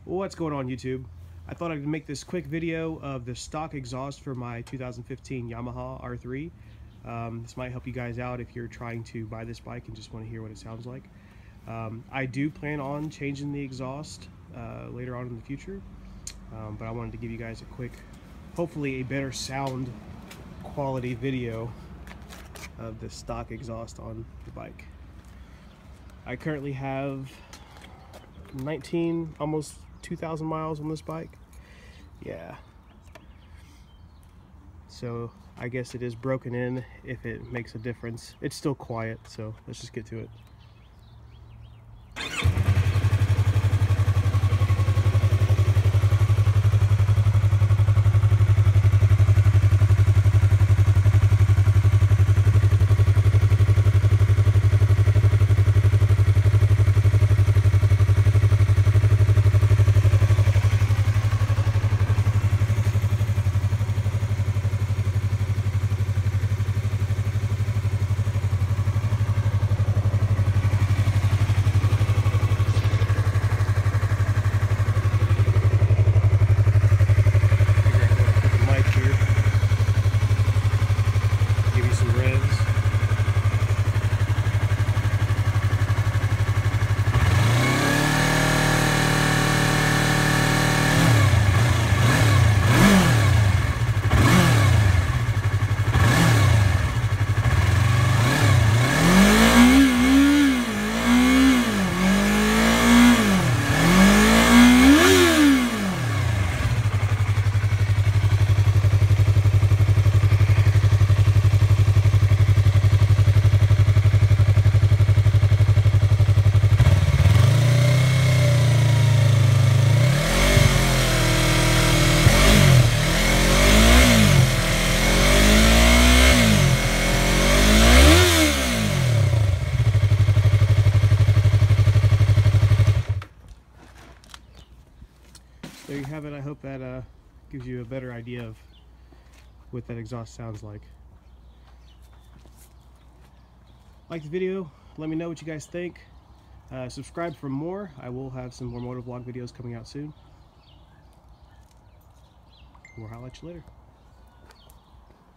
What's going on, YouTube? I thought I'd make this quick video of the stock exhaust for my 2015 Yamaha R3. This might help you guys out if you're trying to buy this bike and just want to hear what it sounds like. I do plan on changing the exhaust later on in the future, but I wanted to give you guys a quick, hopefully a better sound quality video of the stock exhaust on the bike. I currently have 19, almost 2,000 miles on this bike. Yeah. So I guess it is broken in if it makes a difference. It's still quiet, so let's just get to it. There you have it. I hope that gives you a better idea of what that exhaust sounds like. Like the video, let me know what you guys think. Subscribe for more. I will have some more motovlog videos coming out soon. We'll holler at you later.